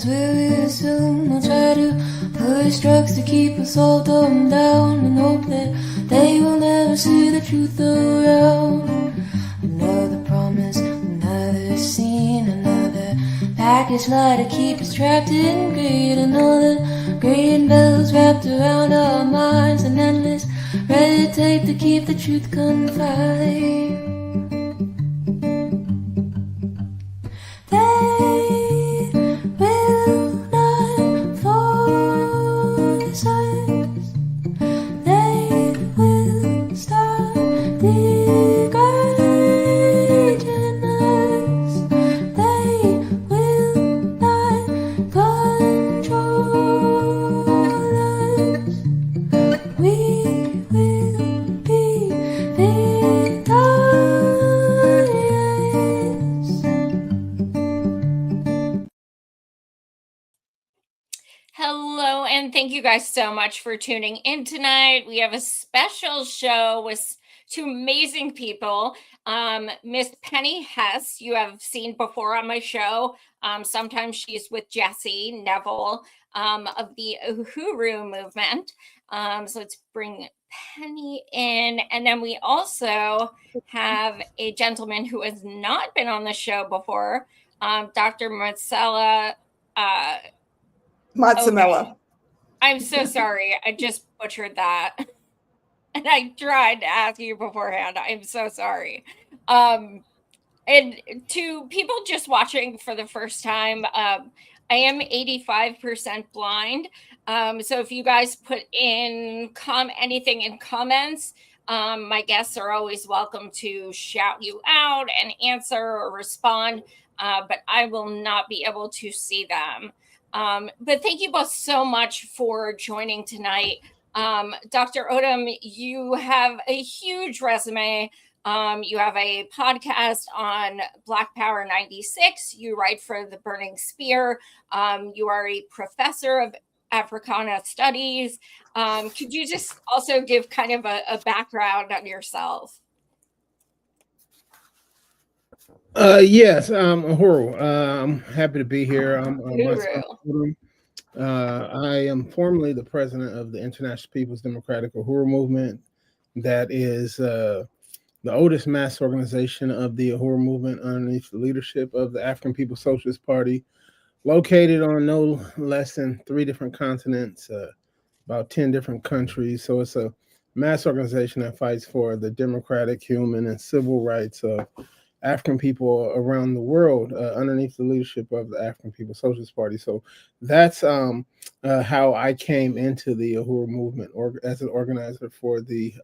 minds where we assume we'll try to push drugs to keep us all dumbed down and hope that they will never see the truth around. Another promise, another scene, another package lie to keep us trapped in greed. Another green bells wrapped around our minds, an endless red tape to keep the truth confined. They will not force us. They will stop degrading us. They will not control us. We will be victorious. Hello, and thank you guys so much for tuning in tonight. We have a special show with two amazing people. Miss Penny Hess, you have seen before on my show. Sometimes she's with Jesse Neville of the Uhuru movement. So let's bring Penny in. And then we also have a gentleman who has not been on the show before, Dr. Matsemela. Matsemela. Odom. I'm so sorry. I just butchered that. And I tried to ask you beforehand. I'm so sorry. And to people just watching for the first time, I am 85% blind. So if you guys put in anything in comments, my guests are always welcome to shout you out and answer or respond, but I will not be able to see them. But thank you both so much for joining tonight. Dr. Odom, you have a huge resume. You have a podcast on Black Power 96. You write for The Burning Spear. You are a professor of Africana Studies. Could you just also give kind of a background on yourself? Yes, Uhuru. I'm happy to be here. I'm Uhuru. I am formerly the president of the International People's Democratic Uhuru Movement. That is the oldest mass organization of the Uhuru movement underneath the leadership of the African People's Socialist Party, located on no less than 3 different continents, about 10 different countries. So it's a mass organization that fights for the democratic, human, and civil rights of African people around the world underneath the leadership of the African People's Socialist Party. So that's how I came into the Uhuru movement as an organizer for the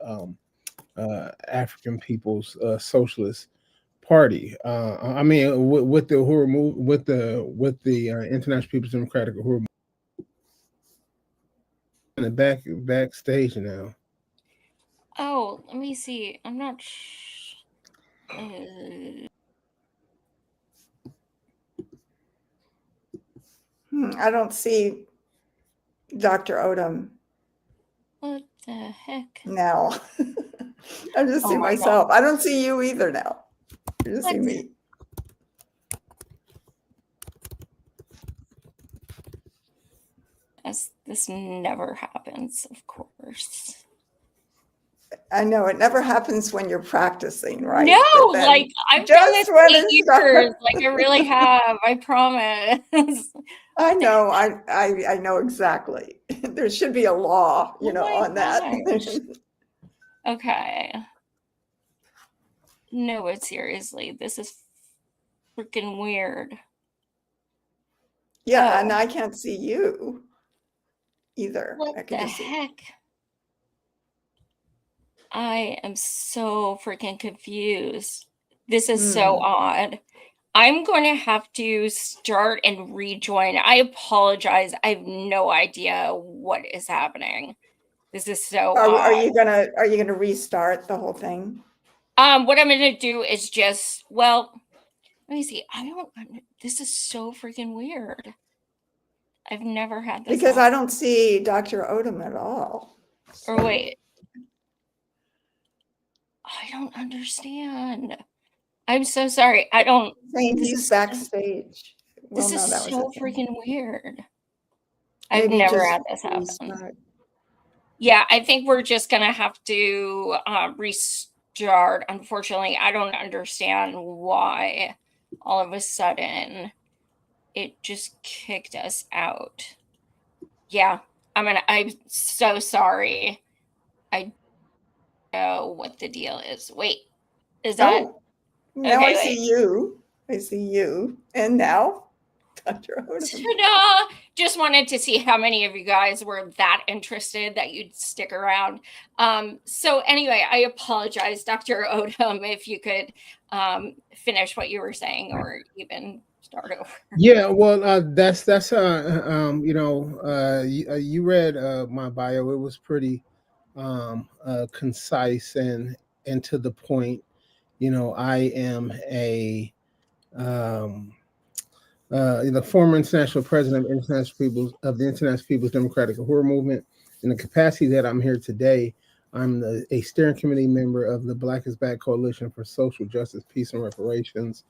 African People's Socialist Party. I mean, with the Uhuru with the International People's Democratic Uhuru movement. Backstage now. Oh, let me see. I'm not I don't see Dr. Odom. What the heck? Now. I just see myself. I don't see you either now. You just see me. This never happens, of course. I know it never happens when you're practicing, right? No, like I've done this 8 years. Like I really have. I promise. I know. I know exactly. There should be a law, on that. Okay. No, but seriously, this is freaking weird. Yeah, and I can't see you either. What the heck? I am so freaking confused. This is so odd. I'm going to have to start and rejoin. I apologize. I have no idea what is happening. This is so odd. Are you gonna restart the whole thing? What I'm gonna do is just, well, let me see. This is so freaking weird. I've never had this because I don't see Dr. Odom at all. So. Or wait. I don't understand. I'm so sorry. I don't. Saying he's backstage. This no, is that was so a thing. freaking weird. I've Maybe never just had this be happen. smart. Yeah, I think we're just gonna have to restart. Unfortunately, I don't understand why all of a sudden it just kicked us out. Yeah, I'm so sorry. I don't know what the deal is. Wait, is that Oh, now I okay? see Wait. you. I see you. And now, Dr. Odom. Ta-da! Just wanted to see how many of you guys were that interested that you'd stick around. So anyway, I apologize, Dr. Odom, if you could finish what you were saying or even start over. Yeah, well, that's you read my bio. It was pretty concise and to the point. I am a um, the former international president of the International People's Democratic Uhuru Movement. In the capacity that I'm here today, I'm a steering committee member of the Black is Back Coalition for Social Justice, Peace, and Reparations,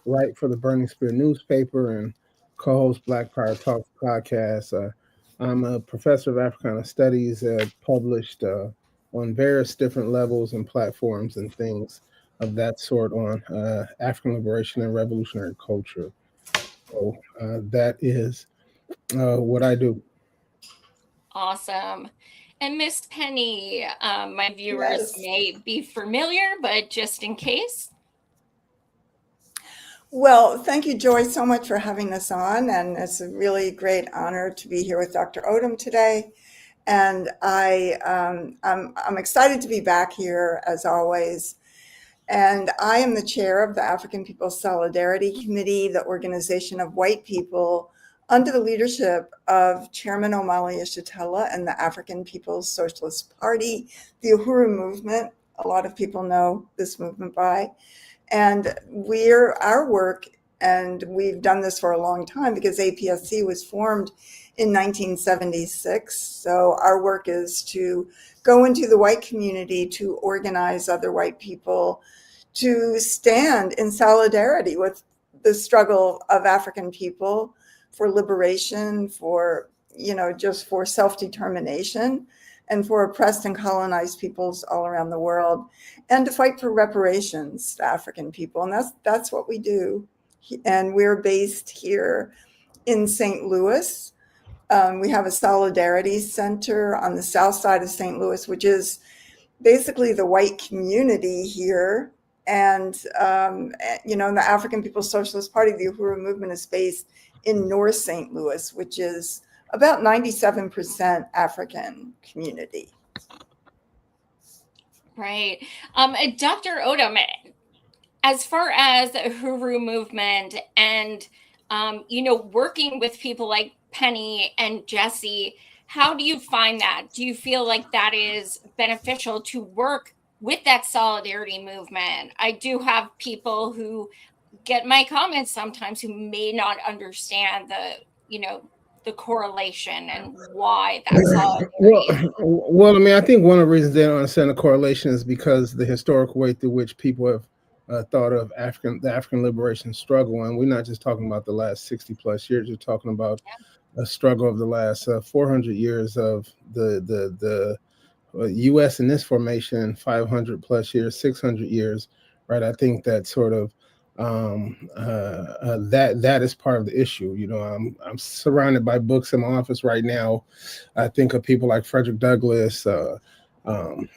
write for the Burning Spear newspaper, and co-host Black Power Talks podcast. I'm a professor of Africana Studies, published on various different levels and platforms and things of that sort on African liberation and revolutionary culture. So that is what I do. Awesome. And Miss Penny, my viewers Yes. may be familiar, but just in case. Well, thank you, Joy, so much for having us on. And it's a really great honor to be here with Dr. Odom today. And I'm excited to be back here as always. And I am the chair of the African People's Solidarity Committee, the organization of white people under the leadership of Chairman Omali Yeshitela and the African People's Socialist Party, the Uhuru movement. A lot of people know this movement by. And our work, and we've done this for a long time because APSC was formed in 1976. So our work is to go into the white community to organize other white people to stand in solidarity with the struggle of African people for liberation, for, just for self-determination, and for oppressed and colonized peoples all around the world, and to fight for reparations to African people. And that's what we do. And we're based here in St. Louis. We have a Solidarity Center on the south side of St. Louis, which is basically the white community here. And, the African People's Socialist Party, the Uhuru movement, is based in North St. Louis, which is about 97% African community. Right. Dr. Odom, as far as the Uhuru movement and, working with people like Penny and Jesse, how do you find that? Do you feel like that is beneficial to work with that solidarity movement? I do have people who get my comments sometimes who may not understand the correlation and why that solidarity is. Well, I mean, I think one of the reasons they don't understand the correlation is because the historical way through which people have thought of the African liberation struggle, and we're not just talking about the last 60 plus years. We're talking about a struggle of the last 400 years of the U.S. in this formation, 500 plus years, 600 years, right? I think that sort of that is part of the issue. I'm surrounded by books in my office right now. I think of people like Frederick Douglass,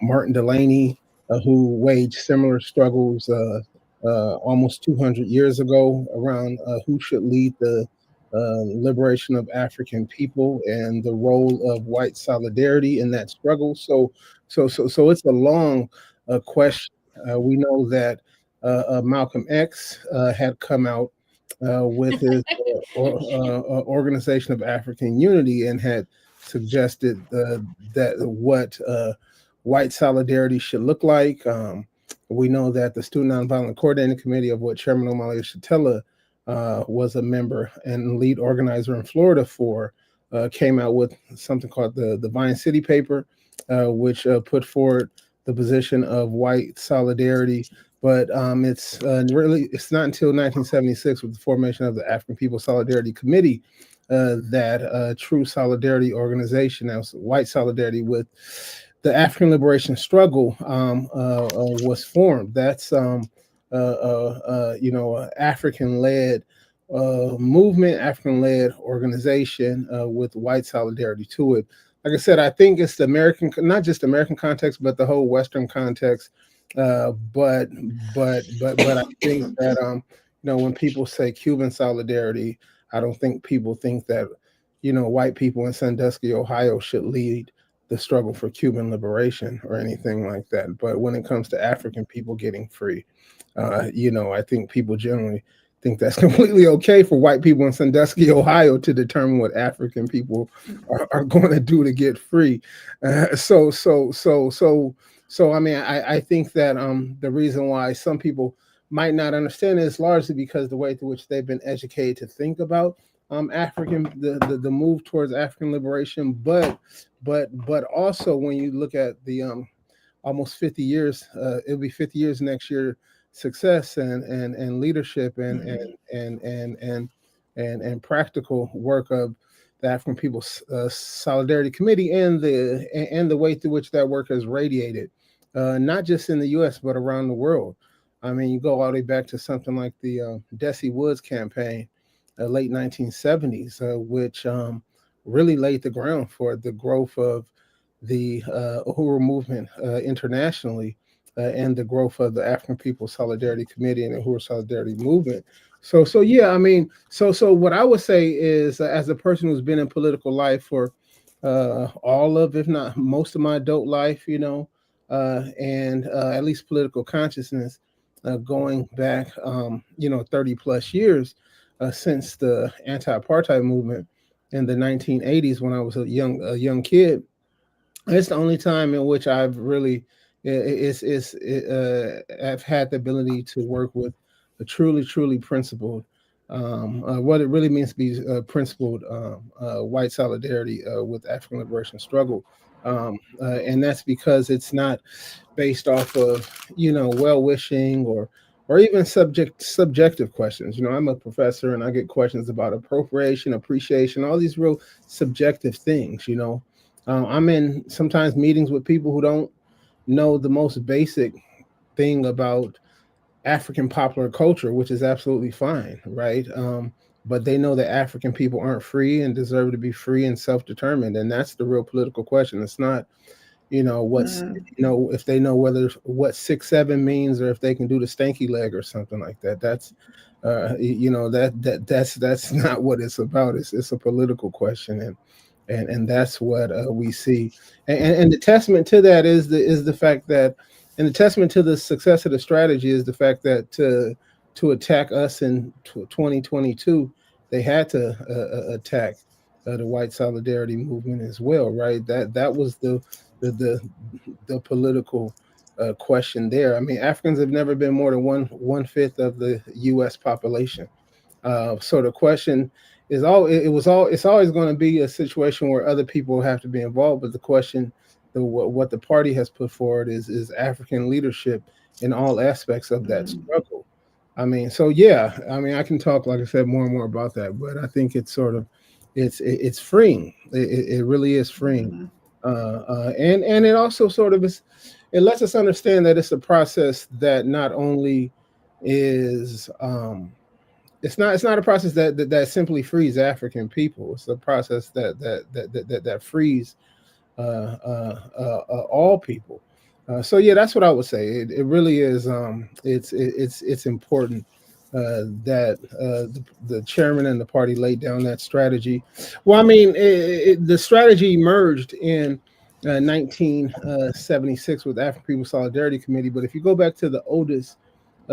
Martin Delany, who waged similar struggles almost 200 years ago around who should lead the liberation of African people and the role of white solidarity in that struggle. So it's a long question. We know that Malcolm X had come out with his Organization of African Unity and had suggested that what white solidarity should look like. We know that the Student Nonviolent Coordinating Committee, of what Chairman Omali Yeshitela was a member and lead organizer in Florida for, came out with something called the Vine City Paper, which put forward the position of white solidarity but it's not until 1976 with the formation of the African People's Solidarity Committee that true solidarity organization, that was white solidarity with the African liberation struggle, was formed. That's African-led movement, African-led organization with white solidarity to it. Like I said, I think it's the American, not just American context, but the whole Western context. But I think that when people say Cuban solidarity, I don't think people think that white people in Sandusky, Ohio, should lead the struggle for Cuban liberation or anything like that. But when it comes to African people getting free, I think people generally think that's completely okay for white people in Sandusky, Ohio, to determine what African people are going to do to get free. So I mean, I think that the reason why some people might not understand it is largely because the way through which they've been educated to think about the move towards African liberation, but also when you look at the almost 50 years, it'll be 50 years next year, success and leadership and practical work of the African People's Solidarity Committee, and the way through which that work has radiated, not just in the U.S. but around the world. I mean, you go all the way back to something like the Desi Woods campaign, late 1970s, which really laid the ground for the growth of the Uhuru movement internationally, and the growth of the African People's Solidarity Committee and the Uhuru Solidarity movement. So yeah, I mean, so what I would say is, as a person who's been in political life for all of, if not most of my adult life, and at least political consciousness, going back, 30 plus years since the anti-apartheid movement in the 1980s, when I was a young kid. It's the only time in which I've really I've had the ability to work with a truly principled, what it really means to be principled white solidarity with African liberation struggle, and that's because it's not based off of well wishing or even subjective questions. I'm a professor and I get questions about appropriation, appreciation, all these real subjective things. I'm in sometimes meetings with people who don't know the most basic thing about African popular culture, which is absolutely fine, right? But they know that African people aren't free and deserve to be free and self-determined, and that's the real political question. It's not, what's if they know what 6'7" means, or if they can do the stanky leg or something like that. That's that's not what it's about. It's a political question, and that's what we see. And the testament to that is the fact that, and the testament to the success of the strategy is the fact that to attack us in 2022, they had to attack the white solidarity movement as well, right? That was the political question there. I mean, Africans have never been more than one-fifth of the U.S. population. So the question is it's always going to be a situation where other people have to be involved. But the question, what the party has put forward is African leadership in all aspects of that struggle. I mean, so yeah, I mean, I can talk, like I said, more and more about that, but I think it's sort of, it's freeing. It really is freeing. And it also sort of it lets us understand that it's a process that not only is, it's not a process that simply frees African people. It's a process that frees all people. So yeah, that's what I would say. It really is. It's important that the chairman and the party laid down that strategy. Well, I mean, the strategy emerged in 1976 with African People's Solidarity Committee. But if you go back to the oldest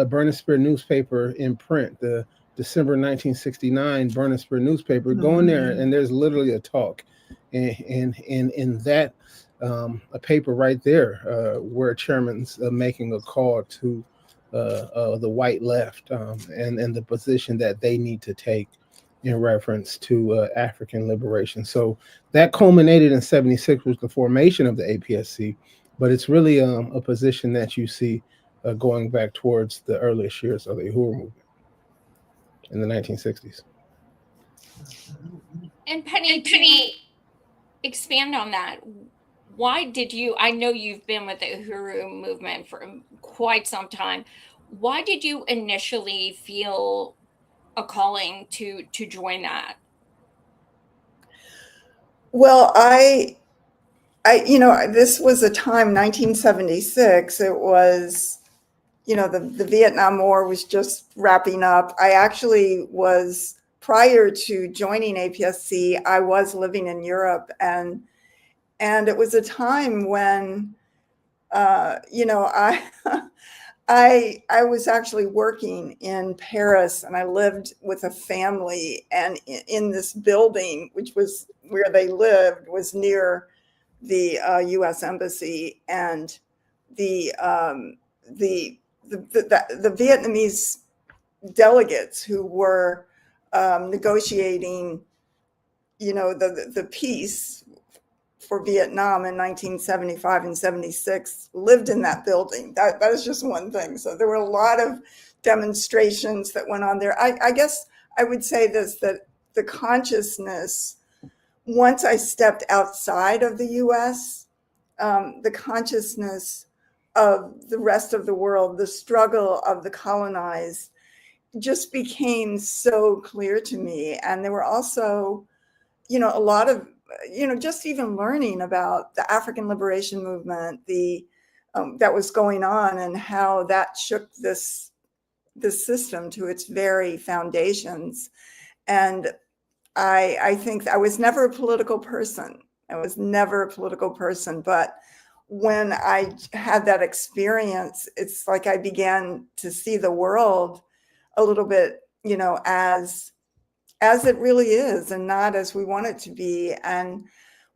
Burning Spear newspaper in print, the December 1969 Burning Spear newspaper, go in there and there's literally a talk, and in that a paper right there where chairman's making a call to the white left, and the position that they need to take in reference to African liberation. So that culminated in 76 with the formation of the APSC, but it's really a position that you see going back towards the earliest years of the Uhuru movement in the 1960s. And Penny, can you expand on that? Why did you, I know you've been with the Uhuru movement for quite some time. Why did you initially feel a calling to join that? Well, this was a time, 1976. It was, the Vietnam War was just wrapping up. I actually was, prior to joining APSC, I was living in Europe, and it was a time when, I I was actually working in Paris, and I lived with a family, and in this building, which was where they lived, was near the U.S. Embassy, and the the Vietnamese delegates who were negotiating, the peace for Vietnam in 1975 and 76 lived in that building. That is just one thing. So there were a lot of demonstrations that went on there. I guess I would say this, that the consciousness, once I stepped outside of the US, the consciousness of the rest of the world, the struggle of the colonized, just became so clear to me. And there were also, a lot of, just even learning about the African liberation movement, that was going on, and how that shook this system to its very foundations. And I think I was never a political person. I was never a political person, but when I had that experience, it's like I began to see the world a little bit, as it really is, and not as we want it to be. And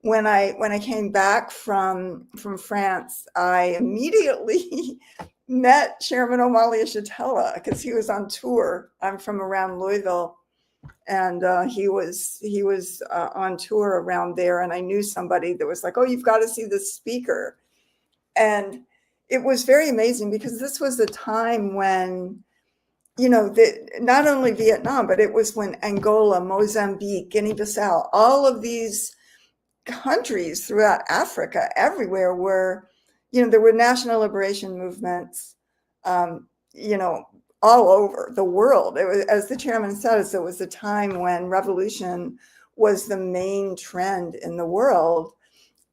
when I came back from France, I immediately met Chairman Omali Yeshitela, because he was on tour. I'm from around Louisville, and he was on tour around there, and I knew somebody that was like, "Oh, you've got to see this speaker." And it was very amazing, because this was a time when, not only Vietnam, but it was when Angola, Mozambique, Guinea-Bissau, all of these countries throughout Africa, everywhere were, there were national liberation movements, all over the world. It was, as the chairman says, it was a time when revolution was the main trend in the world.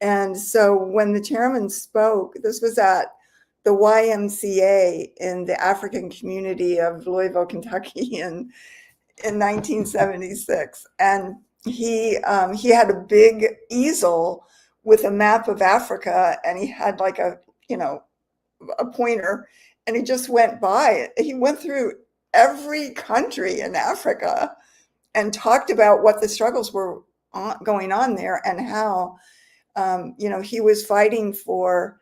And so when the chairman spoke, this was at the YMCA in the African community of Louisville, Kentucky in 1976. And he had a big easel with a map of Africa, and he had like a pointer, and he just went by it. He went through every country in Africa and talked about what the struggles were going on there, and how he was fighting for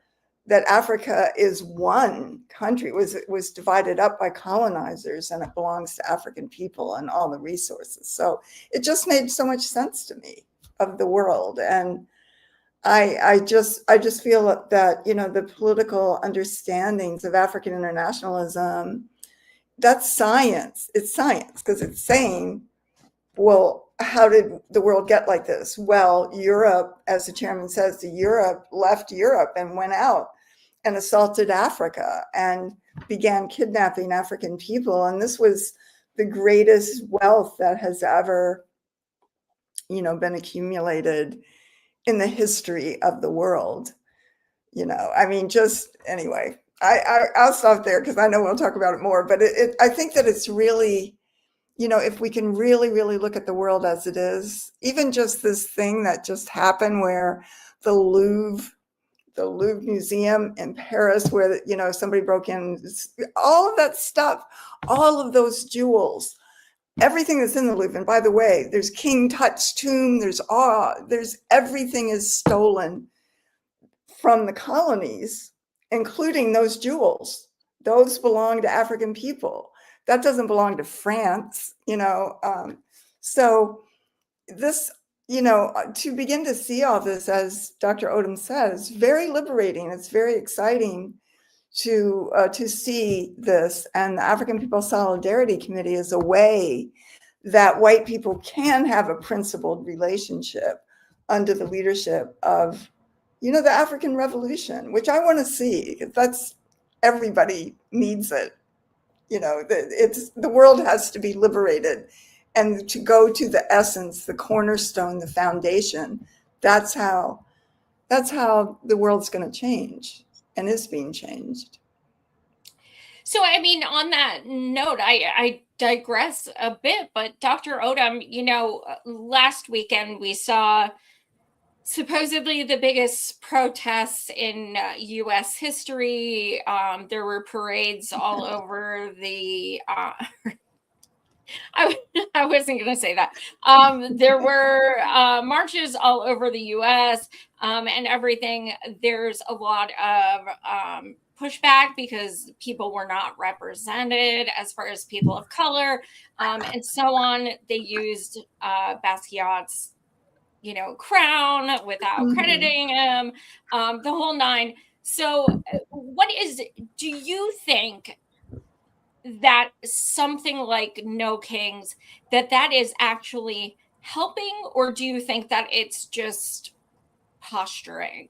that Africa is one country. It was divided up by colonizers, and it belongs to African people and all the resources. So it just made so much sense to me of the world. And I just feel that, the political understandings of African internationalism, that's science. It's science, because it's saying, well, how did the world get like this? Well, Europe, as the chairman says, Europe left Europe and went out and assaulted Africa and began kidnapping African people. And this was the greatest wealth that has ever, been accumulated in the history of the world. I mean, just anyway, I'll stop there, because I know we'll talk about it more. But I think that it's really, if we can really, really look at the world as it is, even just this thing that just happened, where the Louvre Museum in Paris, where, somebody broke in, all of that stuff, all of those jewels, everything that's in the Louvre. And by the way, there's King Tut's tomb, there's everything is stolen from the colonies, including those jewels. Those belong to African people. That doesn't belong to France, so this, to begin to see all this, as Dr. Odom says, very liberating. It's very exciting to see this. And the African People's Solidarity Committee is a way that white people can have a principled relationship under the leadership of, the African Revolution, which I want to see, because that's, everybody needs it. The world has to be liberated, and to go to the essence, the cornerstone, the foundation. That's how the world's going to change, and is being changed. So, I mean, on that note, I digress a bit, but Dr. Odom, last weekend we saw supposedly the biggest protests in U.S. history. There were parades all over the. I wasn't going to say that. There were marches all over the U.S. And everything. There's a lot of pushback because people were not represented as far as people of color, and so on. They used Basquiat's crown without crediting him, the whole nine. So do you think that something like No Kings, that is actually helping, or do you think that it's just posturing?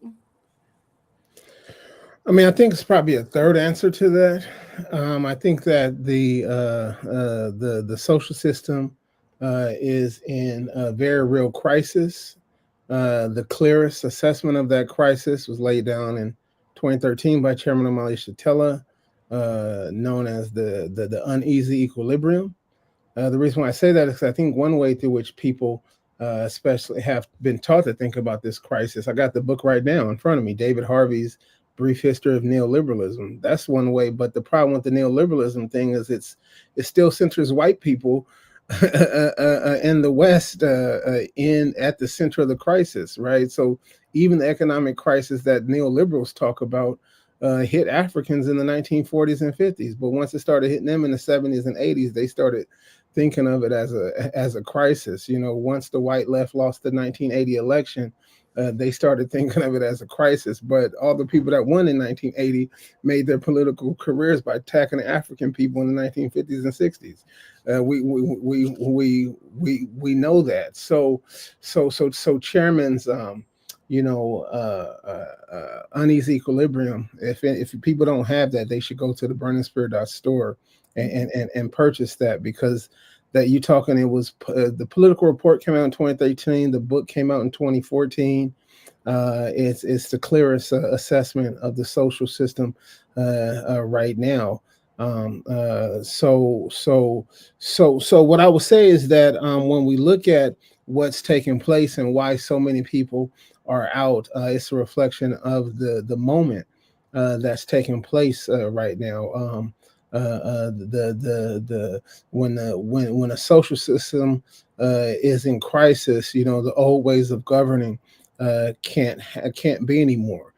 I mean, I think it's probably a third answer to that. I think that the social system is in a very real crisis. The clearest assessment of that crisis was laid down in 2013 by Chairman Omali Shatella, known as the uneasy equilibrium. The reason why I say that is I think one way through which people, especially, have been taught to think about this crisis. I got the book right now in front of me, David Harvey's Brief History of Neoliberalism. That's one way, but the problem with the neoliberalism thing is it still centers white people in the West at the center of the crisis, right? So even the economic crisis that neoliberals talk about hit Africans in the 1940s and 50s, but once it started hitting them in the 70s and 80s, they started thinking of it as a crisis. Once the white left lost the 1980 election, they started thinking of it as a crisis. But all the people that won in 1980 made their political careers by attacking African people in the 1950s and 60s. We know that. So Chairman's uneasy equilibrium. If people don't have that, they should go to the burningspirit.store and purchase that, because that you talking, it was the political report came out in 2013, the book came out in 2014. It's the clearest assessment of the social system right now. So what I would say is that when we look at what's taking place and why so many people are out, it's a reflection of the moment that's taking place right now. When a social system is in crisis, the old ways of governing can't be anymore.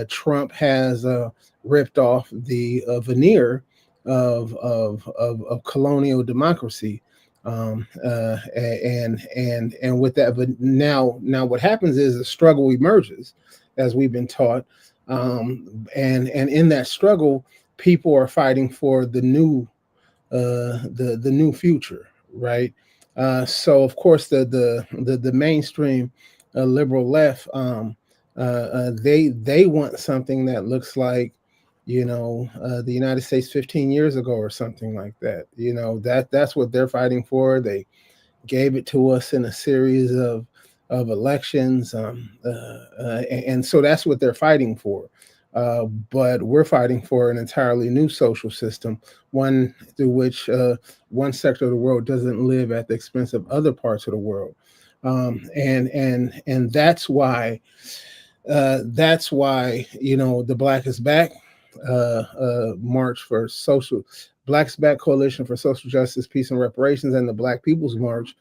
Trump has ripped off the veneer of colonial democracy, and with that, but now what happens is a struggle emerges, as we've been taught, and in that struggle, people are fighting for the new future, right? So of course the mainstream liberal left, they want something that looks like the United States 15 years ago or something like that. That's what they're fighting for. They gave it to us in a series of elections, and so that's what they're fighting for. But we're fighting for an entirely new social system, one through which one sector of the world doesn't live at the expense of other parts of the world, and that's why the Black is Back March for Social Black's Back Coalition for Social Justice, Peace, and Reparations, and the Black People's March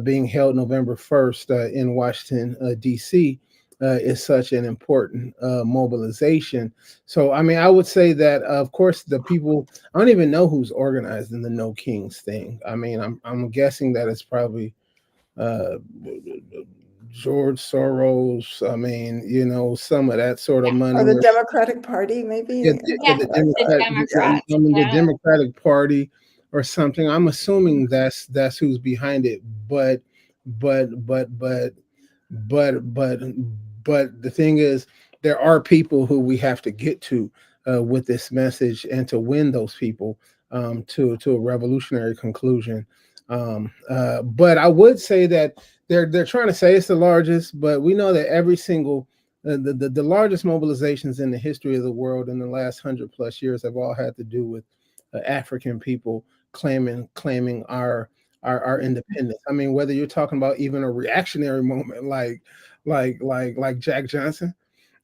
being held November 1st in Washington, D.C. Is such an important mobilization. So, I mean, I would say that, of course, the people, I don't even know who's organized in the No Kings thing. I mean, I'm guessing that it's probably George Soros. I mean, some of that sort of money. Or the Democratic Party, maybe. Yeah, The the Democrat, Democrats. I mean, the Yeah. Democratic Party or something. I'm assuming that's who's behind it. But, but, but, but, but, but, but the thing is, there are people who we have to get to with this message, and to win those people to a revolutionary conclusion. But I would say that they're trying to say it's the largest, but we know that every single the largest mobilizations in the history of the world in the last 100+ years have all had to do with African people claiming our independence. I mean, whether you're talking about even a reactionary moment like Jack Johnson,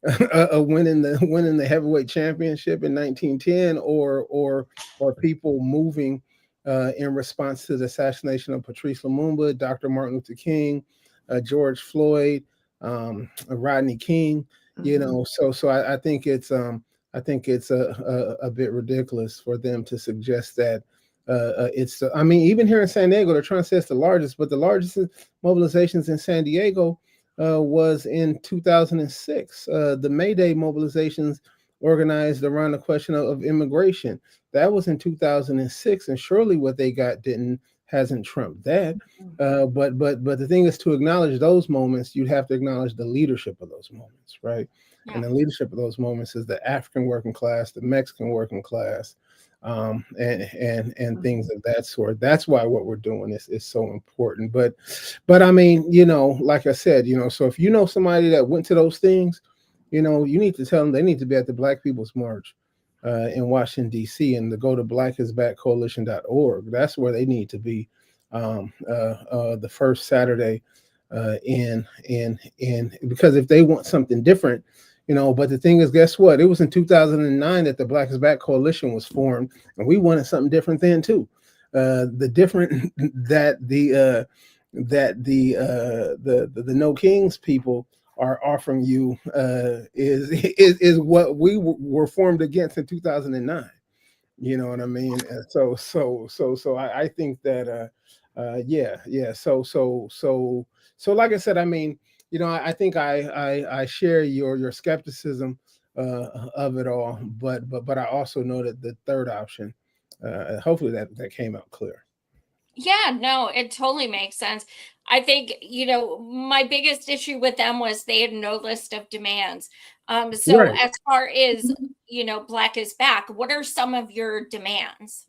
winning the heavyweight championship in 1910, or people moving in response to the assassination of Patrice Lumumba, Dr. Martin Luther King, George Floyd, Rodney King. So I think it's a bit ridiculous for them to suggest that it's. I mean, even here in San Diego, they're trying to say it's the largest, but the largest mobilizations in San Diego was in 2006. The May Day mobilizations organized around the question of immigration. That was in 2006, and surely what they got hasn't trumped that. But the thing is, to acknowledge those moments, you'd have to acknowledge the leadership of those moments, right? Yeah. And the leadership of those moments is the African working class, the Mexican working class, and things of that sort. That's why what we're doing is so important. But I mean, like I said, so if you know somebody that went to those things, you need to tell them they need to be at the Black People's March in Washington, D.C., and to go to blackisbackcoalition.org. That's where they need to be the first Saturday in because if they want something different, but the thing is, guess what? It was in 2009 that the Black is Back Coalition was formed, and we wanted something different then too. The different that the No Kings people are offering you is what we were formed against in 2009. You know what I mean? So I think that yeah. So like I said, I mean, I think I share your skepticism of it all, but I also know that the third option, hopefully that came out clear. Yeah, no, it totally makes sense. I think, my biggest issue with them was they had no list of demands. So Right. as far as, Black is back, what are some of your demands?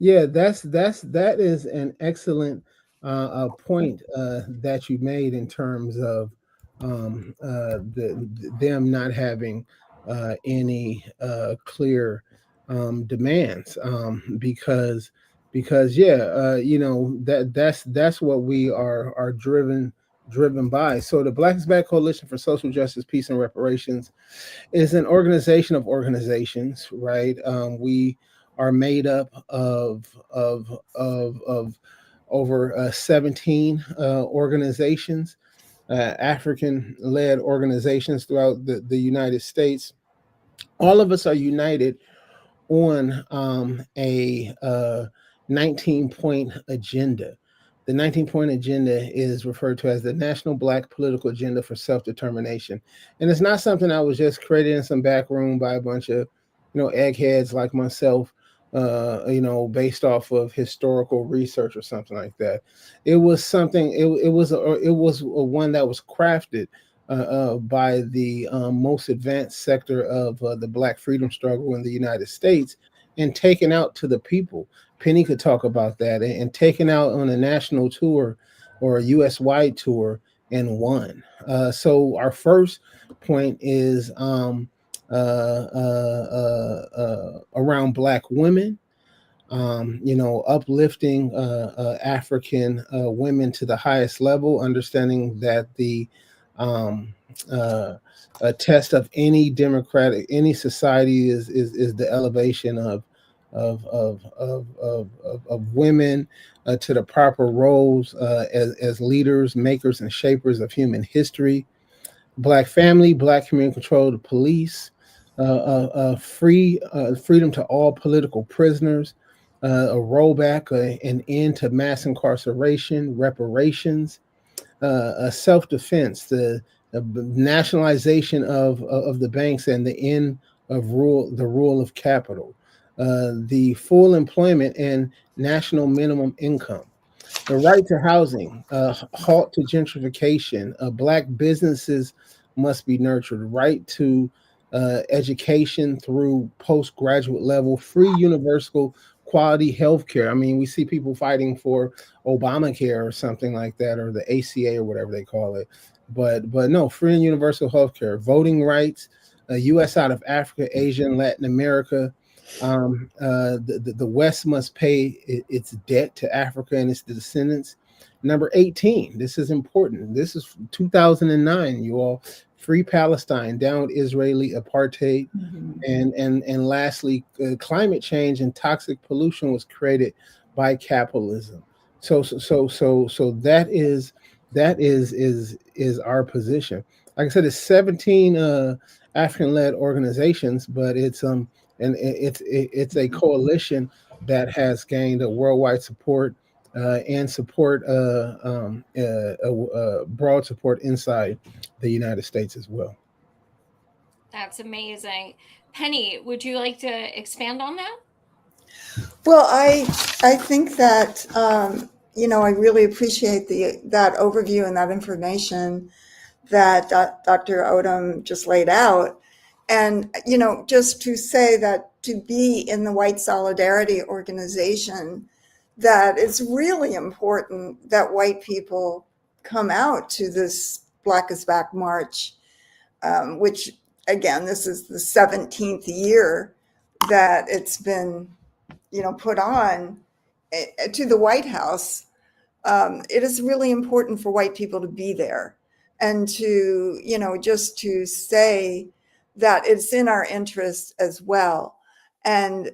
Yeah, that is an excellent point that you made in terms of them not having any clear demands because yeah, that's what we are driven by. So the Black is Back Coalition for Social Justice, Peace, and Reparations is an organization of organizations, right? We are made up of over 17 organizations, African-led organizations throughout the United States. All of us are united on a 19-point agenda. The 19-point agenda is referred to as the National Black Political Agenda for Self-Determination. And it's not something that was just created in some back room by a bunch of, eggheads like myself, based off of historical research or something like that. It was something, it was one that was crafted by the most advanced sector of the Black freedom struggle in the United States, and taken out to the people. Penny could talk about that, and taken out on a national tour or a U.S. wide tour and won. So our first point is around Black women. Uplifting African women to the highest level, understanding that the um, a test of any society is the elevation of women to the proper roles as leaders, makers, and shapers of human history. Black family, Black community controlled police, freedom to all political prisoners, a rollback, an end to mass incarceration, reparations, self-defense, the nationalization of the banks, and the end of the rule of capital, the full employment and national minimum income, the right to housing, halt to gentrification, black businesses must be nurtured, right to education through postgraduate level, free universal quality health care. I mean, we see people fighting for Obamacare or something like that, or the ACA or whatever they call it. But no, free and universal health care, voting rights, U.S. out of Africa, Asia, and Latin America. The West must pay its debt to Africa and its descendants. Number 18, this is important. This is 2009, you all. Free Palestine, down with Israeli apartheid. And lastly, climate change and toxic pollution was created by capitalism. So that is our position. Like I said, it's 17 African-led organizations, but it's a coalition that has gained a worldwide support, and broad support inside the United States as well. That's amazing. Penny, would you like to expand on that? Well, I think that I really appreciate that overview and that information that Dr. Odom just laid out. And just to say that to be in the White Solidarity organization, that it's really important that white people come out to this Black is Back March, which again, this is the 17th year that it's been put on to the White House. It is really important for white people to be there and to, just to say that it's in our interest as well. And,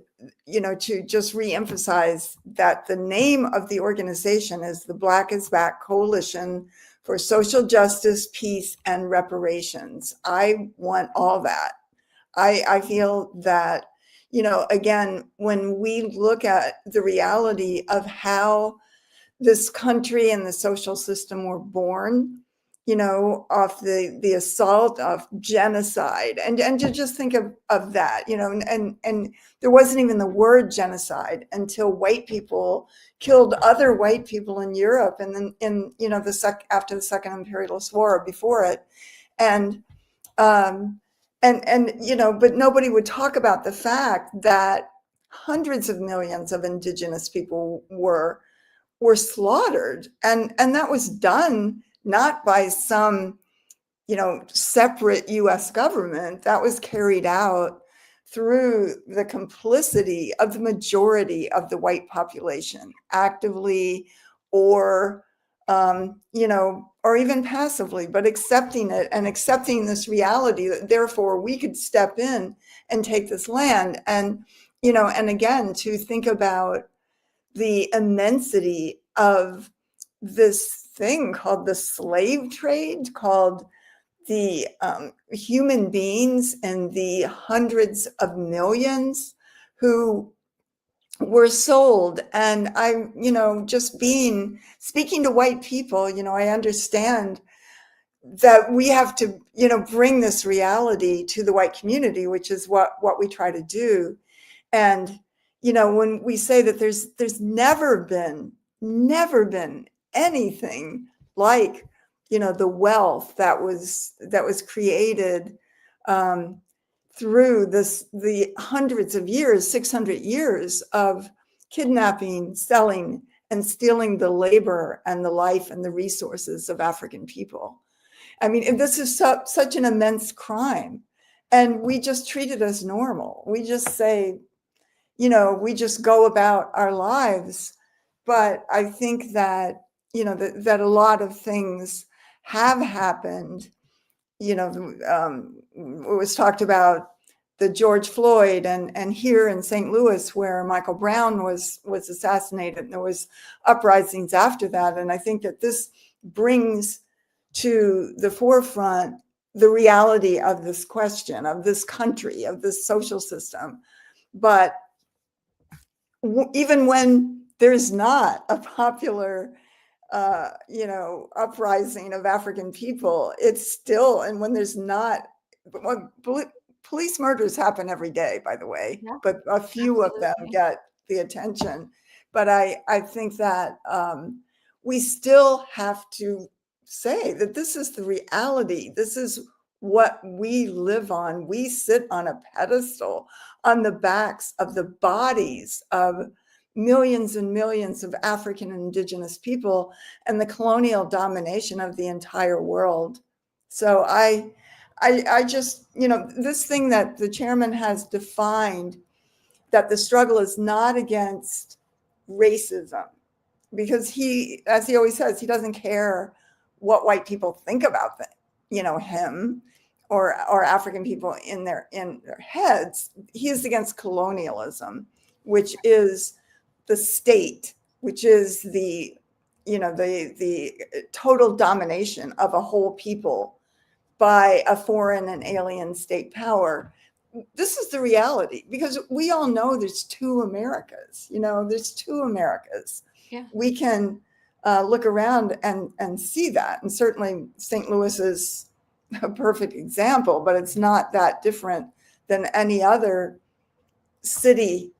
to just reemphasize that the name of the organization is the Black is Back Coalition for Social Justice, Peace, and Reparations. I want all that. I feel that, again, when we look at the reality of how this country and the social system were born, off the assault of genocide, and to just think of that, and there wasn't even the word genocide until white people killed other white people in Europe, and then after the Second Imperialist War, or before it, and but nobody would talk about the fact that hundreds of millions of indigenous people were slaughtered, and that was done not by some separate US government. That was carried out through the complicity of the majority of the white population, actively or or even passively, but accepting it and accepting this reality that therefore we could step in and take this land. And and again, to think about the immensity of this thing called the slave trade, called the human beings and the hundreds of millions who were sold. And I, just speaking to white people, I understand that we have to, bring this reality to the white community, which is what we try to do. And when we say that there's never been anything like the wealth that was created through the hundreds of years, 600 years of kidnapping, selling, and stealing the labor and the life and the resources of African people. I mean, this is such an immense crime, and we just treat it as normal. We just say, we just go about our lives. But I think that, that a lot of things have happened. It was talked about the George Floyd, and here in St. Louis, where Michael Brown was assassinated, and there was uprisings after that. And I think that this brings to the forefront the reality of this question, of this country, of this social system. But even when there's not a popular uprising of African people, it's still, and when there's not, police murders happen every day, by the way, Yeah, but a few of them absolutely. get the attention. But I think that we still have to say that this is the reality. This is what we live on. We sit on a pedestal on the backs of the bodies of millions and millions of African and indigenous people and the colonial domination of the entire world. So I just, this thing that the chairman has defined, that the struggle is not against racism, because he, as he always says, he doesn't care what white people think about him or African people in their heads. He is against colonialism, which is the state, which is the total domination of a whole people by a foreign and alien state power. This is the reality, because we all know there's two Americas. There's two Americas. Yeah. We can look around and see that. And certainly St. Louis is a perfect example, but it's not that different than any other city,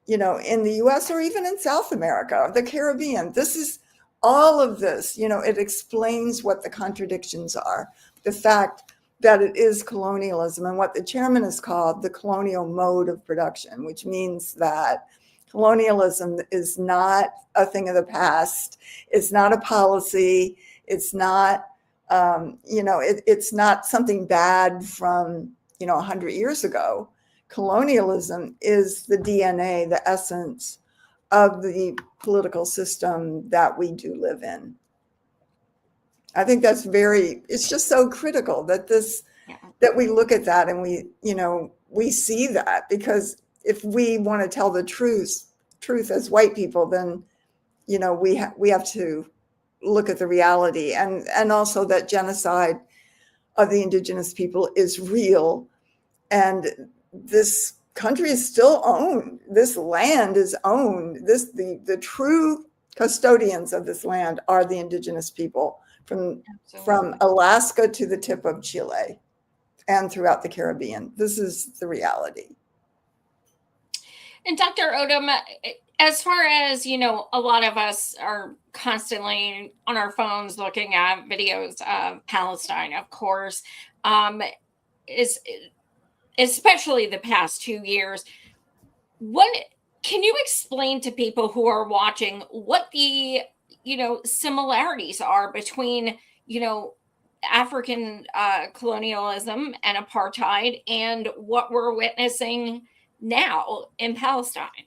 in the US or even in South America, the Caribbean. This is all of this, it explains what the contradictions are. The fact that it is colonialism and what the chairman has called the colonial mode of production, which means that colonialism is not a thing of the past. It's not a policy. It's not, it's not something bad from, 100 years ago. Colonialism is the DNA, the essence of the political system that we do live in. I think that's it's just so critical that that we look at that and we see that, because if we want to tell the truth as white people, then, we have to look at the reality, and also that genocide of the indigenous people is real. And this country is still owned. This land is owned. The true custodians of this land are the indigenous people from Alaska to the tip of Chile and throughout the Caribbean. This is the reality. And Dr. Odom, as far as, a lot of us are constantly on our phones looking at videos of Palestine, of course, is especially the past 2 years. What can you explain to people who are watching what the similarities are between African colonialism and apartheid and what we're witnessing now in Palestine?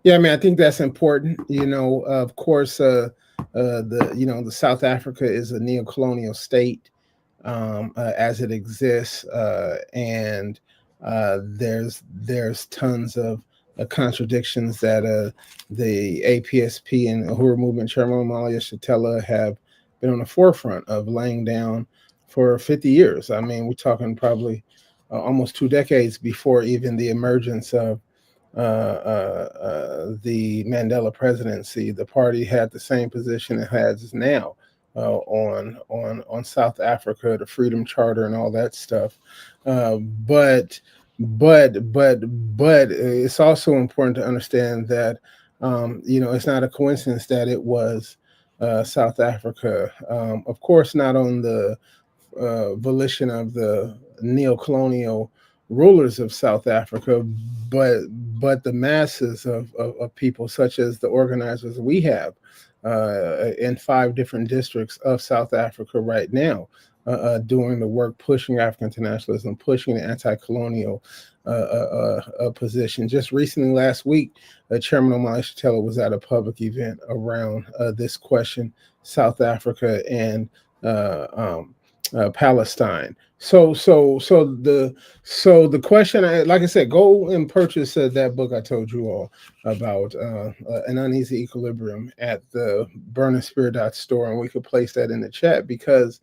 Yeah, I mean, I think that's important. Of course, the South Africa is a neo-colonial state as it exists, and there's tons of contradictions that the APSP and Uhuru movement chairman Malia Shatella have been on the forefront of laying down for 50 years. I mean, we're talking probably almost 2 decades before even the emergence of the Mandela presidency. The party had the same position it has now on South Africa, the Freedom Charter, and all that stuff. But it's also important to understand that it's not a coincidence that it was South Africa. Of course, not on the volition of the neo-colonial rulers of South Africa, but the masses of people, such as the organizers we have in 5 different districts of South Africa right now, doing the work, pushing African internationalism, pushing the anti-colonial position. Just recently, last week, Chairman Omali Shatella was at a public event around this question, South Africa and Palestine. So the question, like I said, go and purchase that book I told you all about, An Uneasy Equilibrium, at the Burning Spirit store, and we could place that in the chat, because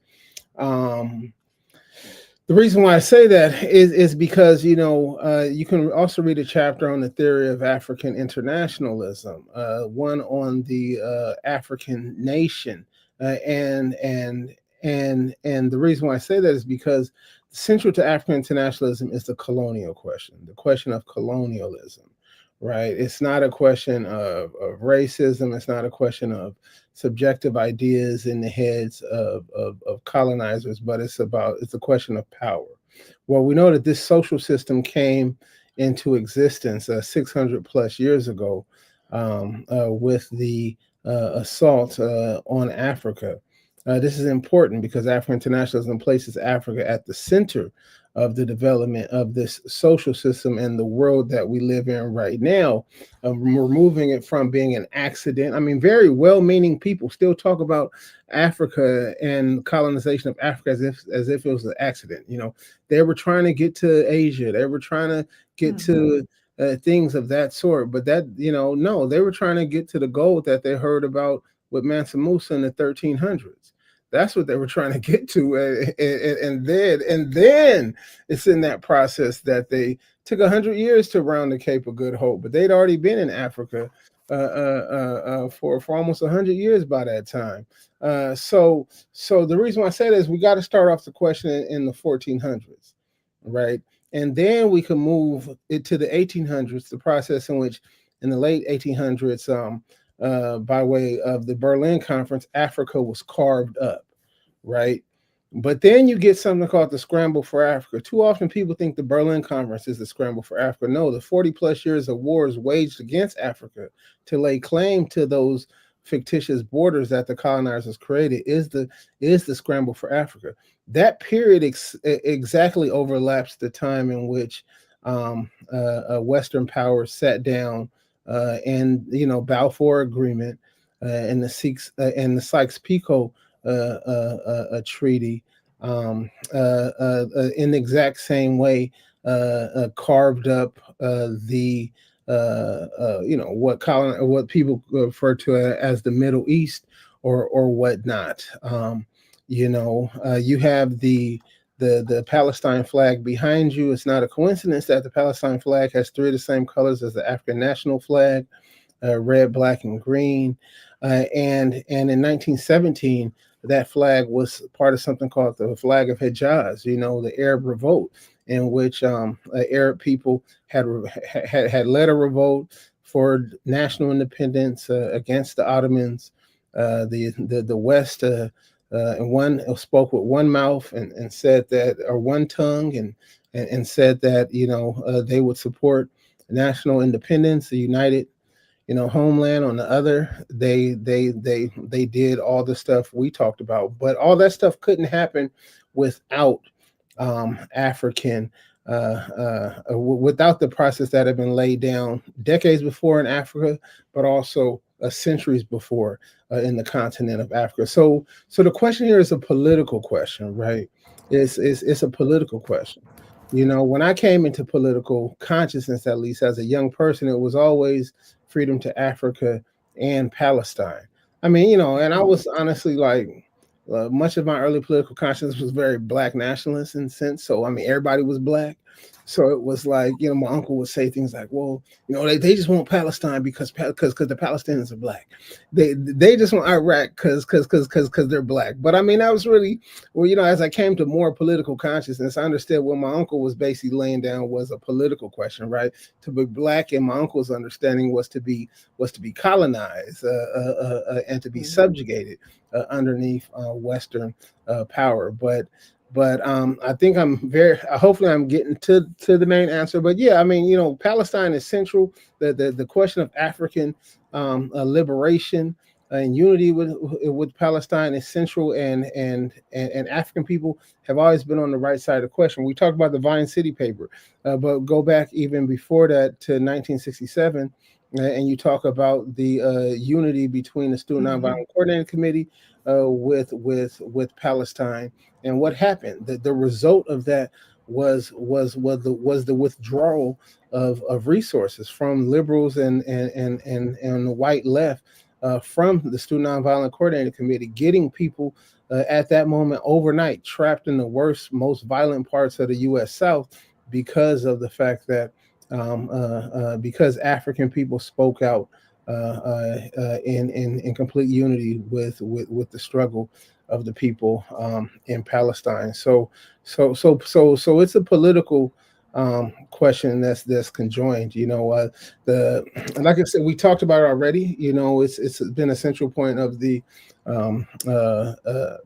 The reason why I say that is because you can also read a chapter on the theory of African internationalism, one on the African nation, and the reason why I say that is because central to African internationalism is the colonial question, the question of colonialism, right? It's not a question of racism. It's not a question of subjective ideas in the heads of colonizers, but it's a question of power. Well, we know that this social system came into existence 600 plus years ago with the assault on Africa. This is important because African internationalism places Africa at the center of the development of this social system and the world that we live in right now, removing it from being an accident. I mean, very well-meaning people still talk about Africa and colonization of Africa as if it was an accident. They were trying to get to Asia. They were trying to get to things of that sort. But no, they were trying to get to the gold that they heard about with Matsemela in the 1300s. That's what they were trying to get to, and then it's in that process that they took 100 years to round the Cape of Good Hope, but they'd already been in Africa for almost 100 years by that time. So the reason why I say that is we got to start off the question in the 1400s, right? And then we can move it to the 1800s, the process in which in the late 1800s, by way of the Berlin Conference, Africa was carved up, right? But then you get something called the Scramble for Africa. Too often people think the Berlin Conference is the Scramble for Africa. No, the 40 plus years of wars waged against Africa to lay claim to those fictitious borders that the colonizers created is the Scramble for Africa. That period exactly overlaps the time in which Western powers sat down and Balfour Agreement and the Sykes-Picot treaty in the exact same way carved up the what people refer to as the Middle East or whatnot. You have the Palestine flag behind you. It's not a coincidence that the Palestine flag has three of the same colors as the African national flag, red, black, and green. And in 1917, that flag was part of something called the Flag of Hejaz, the Arab Revolt, in which Arab people had led a revolt for national independence against the Ottomans. The West and one spoke with one mouth and said that, or one tongue, and said that they would support national independence, the united homeland. On the other, they did all the stuff we talked about, but all that stuff couldn't happen without African without the process that had been laid down decades before in Africa, but also centuries before in the continent of Africa. So the question here is a political question, right? It's a political question. When I came into political consciousness, at least as a young person, it was always freedom to Africa and Palestine. I mean, and I was honestly like, much of my early political consciousness was very black nationalist in a sense. So, I mean, everybody was black. So it was like, my uncle would say things like, well, they just want Palestine because the Palestinians are black. They just want Iraq because they're black. But I mean, that was really, well, as I came to more political consciousness, I understood what my uncle was basically laying down was a political question, right? To be black, in my uncle's understanding, was to be colonized and to be subjugated underneath Western power. But I think hopefully I'm getting to the main answer. But yeah, I mean, Palestine is central. The question of African liberation and unity with Palestine is central, and African people have always been on the right side of the question. We talked about the Vine City paper, but go back even before that to 1967. And you talk about the unity between the Student Nonviolent Coordinating Committee with Palestine, and what happened. The result of that was the withdrawal of resources from liberals and the white left from the Student Nonviolent Coordinating Committee, getting people at that moment overnight trapped in the worst, most violent parts of the U.S. South because of the fact that because African people spoke out in complete unity with the struggle of the people in Palestine. So it's a political question that's conjoined. The like I said, we talked about it already. It's been a central point of the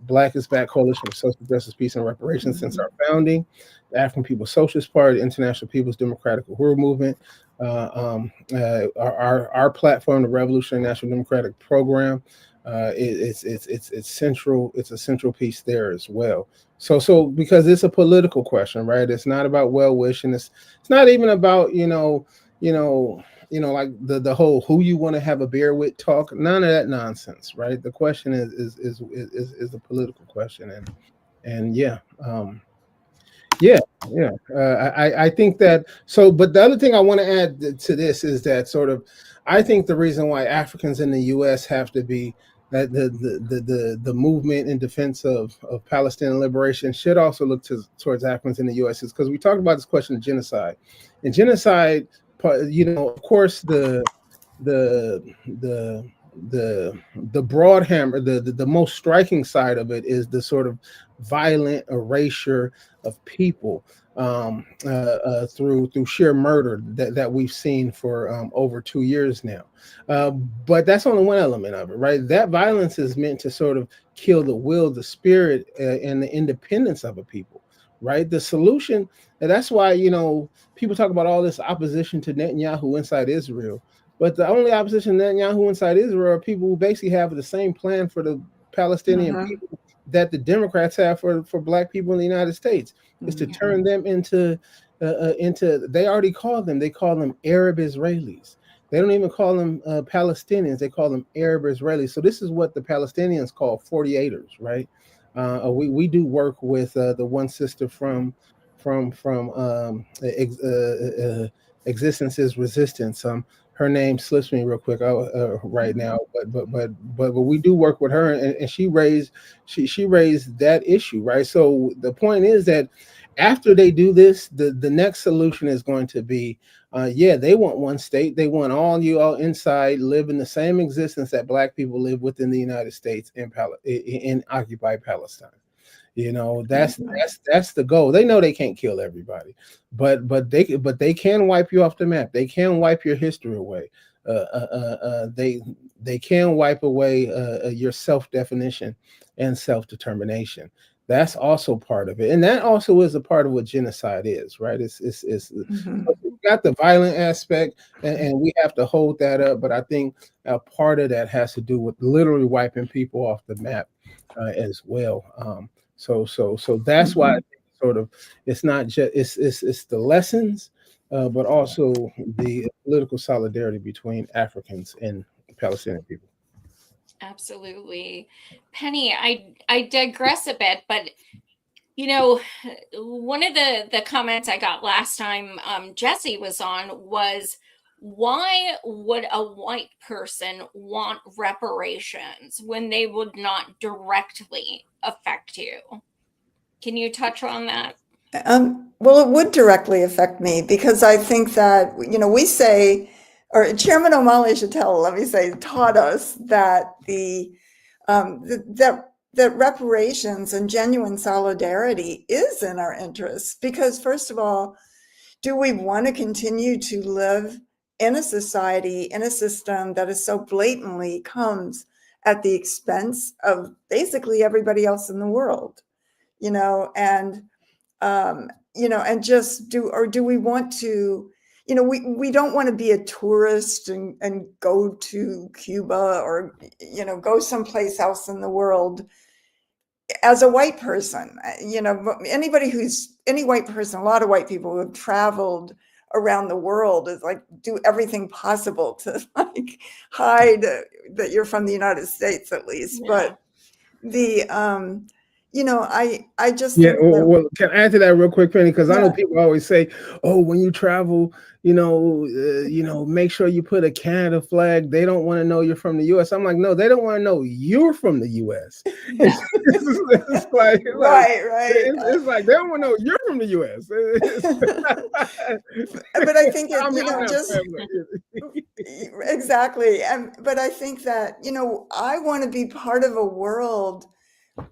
Black is Back Coalition for Social Justice, Peace, and Reparations since our founding. The African People's Socialist Party, International People's Democratic Uhuru Movement, our platform, the Revolutionary National Democratic Program, it's central. It's a central piece there as well. So because it's a political question, right? It's not about well wishing. It's not even about like the whole who you want to have a beer with talk. None of that nonsense, right? The question is a political question, and yeah. I think that so. But the other thing I want to add to this is that sort of, I think the reason why Africans in the U.S. have to be that the movement in defense of Palestinian liberation should also look towards Africans in the U.S. is because we talked about this question of genocide, and genocide. Of course, the the the broad hammer, the most striking side of it is the sort of violent erasure of people through sheer murder that we've seen for over 2 years now. But that's only one element of it, right? That violence is meant to sort of kill the will, the spirit, and the independence of a people, right? The solution, and that's why people talk about all this opposition to Netanyahu inside Israel. But the only opposition to Netanyahu inside Israel are people who basically have the same plan for the Palestinian people that the Democrats have for Black people in the United States, is to turn them into they already call them Arab Israelis. They don't even call them Palestinians. They call them Arab Israelis. So this is what the Palestinians call 48ers, right? We do work with the one sister from Existence is Resistance. Her name slips me real quick right now, but we do work with her, and she raised that issue, right? So the point is that after they do this, the next solution is going to be, they want one state. They want all inside live in the same existence that Black people live within the United States in occupied Palestine. That's the goal. They know they can't kill everybody, but they can wipe you off the map. They can wipe your history away. They can wipe away your self-definition and self-determination. That's also part of it, and that also is a part of what genocide is, right? It's we've got the violent aspect, and we have to hold that up. But I think a part of that has to do with literally wiping people off the map as well. So that's why I think sort of it's not just it's the lessons, but also the political solidarity between Africans and Palestinian people. Absolutely. Penny, I digress a bit, but one of the comments I got last time Jesse was on was, why would a white person want reparations when they would not directly affect you? Can you touch on that? Well, it would directly affect me because I think that, we say, or Chairman O'Malley Chattel, let me say, taught us that that reparations and genuine solidarity is in our interests. Because first of all, do we want to continue to live in a society, in a system that is so blatantly comes at the expense of basically everybody else in the world, and and just do we want to, we don't want to be a tourist and go to Cuba or, go someplace else in the world as a white person. Any white person, a lot of white people who have traveled around the world is like, do everything possible to like hide that you're from the United States, at least. Yeah. But I just Yeah, think that, well, can I add to that real quick, Penny? Because I know yeah, people always say, "Oh, when you travel, make sure you put a Canada flag. They don't want to know you're from the U.S." I'm like, no, they don't want to know you're from the U.S. It's like, right. it's like they don't want to know you're from the U.S. But I think I mean, I'm not just exactly. But I think that, I want to be part of a world.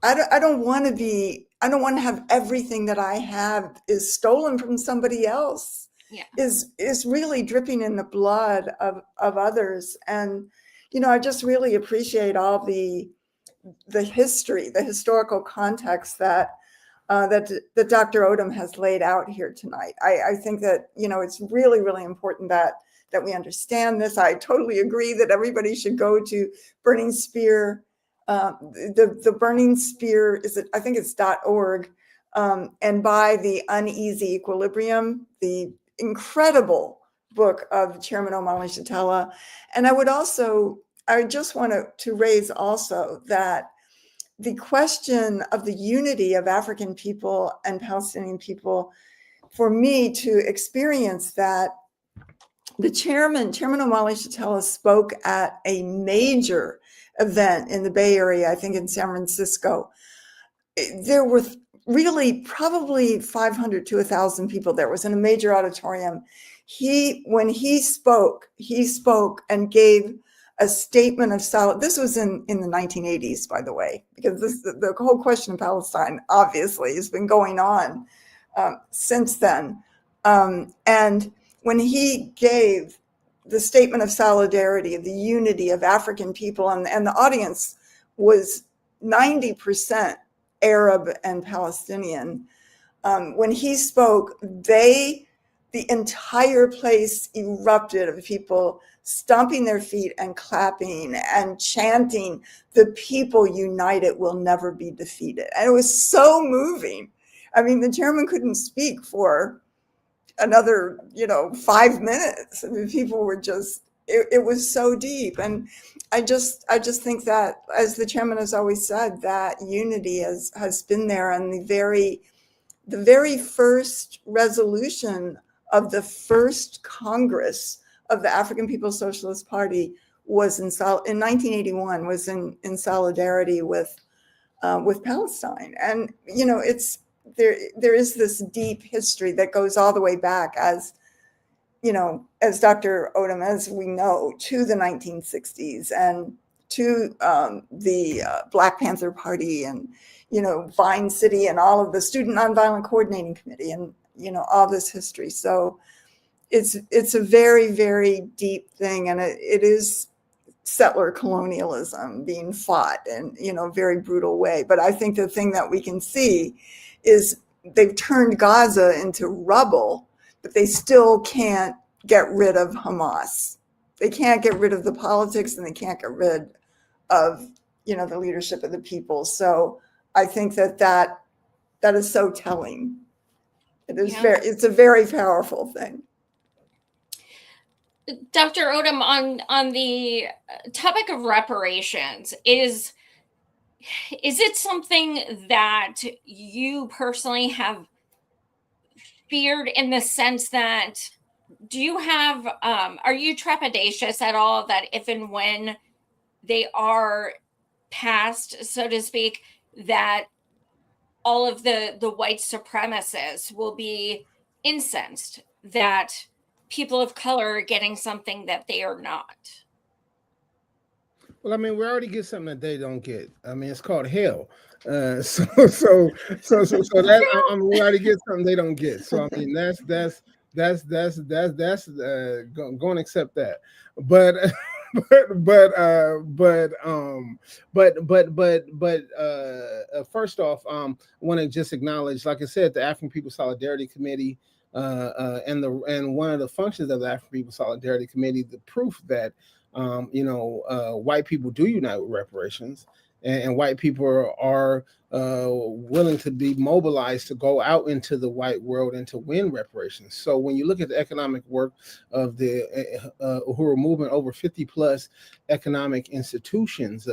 I don't want to be, I don't want to have everything that I have is stolen from somebody else, Yeah. is really dripping in the blood of others. And, I just really appreciate all the history, the historical context that that Dr. Odom has laid out here tonight. I think that, it's really, really important that we understand this. I totally agree that everybody should go to Burning Spear. The Burning Spear I think it's .org, and buy The Uneasy Equilibrium, the incredible book of Chairman Omali Shatella. And I just want to raise also that the question of the unity of African people and Palestinian people, for me to experience that, Chairman Omali Shatella, spoke at a major event in the Bay Area, I think in San Francisco. There were really probably 500 to 1,000 people there. It was in a major auditorium. When he spoke and gave a statement of solidarity. This was in the 1980s, by the way, because the whole question of Palestine obviously has been going on since then. And when he gave the statement of solidarity, the unity of African people, and the audience was 90% Arab and Palestinian. When he spoke, the entire place erupted of people stomping their feet and clapping and chanting, "The people united will never be defeated." And it was so moving. I mean, the chairman couldn't speak for another, 5 minutes. I mean, people were just, it was so deep. And I just think that, as the chairman has always said, that unity has been there. And the very first resolution of the first Congress of the African People's Socialist Party was in 1981, was in solidarity with Palestine. And, there is this deep history that goes all the way back, as Dr. Odom, as we know, to the 1960s and to the Black Panther Party, and Vine City, and all of the Student Nonviolent Coordinating Committee, and all this history. So it's a very, very deep thing, and it is settler colonialism being fought in a very brutal way. But I think the thing that we can see is they've turned Gaza into rubble, but they still can't get rid of Hamas. They can't get rid of the politics, and they can't get rid of the leadership of the people. So I think that is so telling. It's a very powerful thing. Dr. Odom, on the topic of reparations, is it something that you personally have feared, in the sense that, do you have are you trepidatious at all that if and when they are passed, so to speak, that all of the white supremacists will be incensed that people of color are getting something that they are not? Well, I mean, we already get something that they don't get. I mean, it's called hell. So that we already get something they don't get. So I mean, that's going to accept that. But first off, I want to just acknowledge, like I said, the African People Solidarity Committee, and one of the functions of the African People Solidarity Committee, the proof that white people do unite with reparations, and white people are willing to be mobilized to go out into the white world and to win reparations. So when you look at the economic work of the Uhuru movement, over 50 plus economic institutions,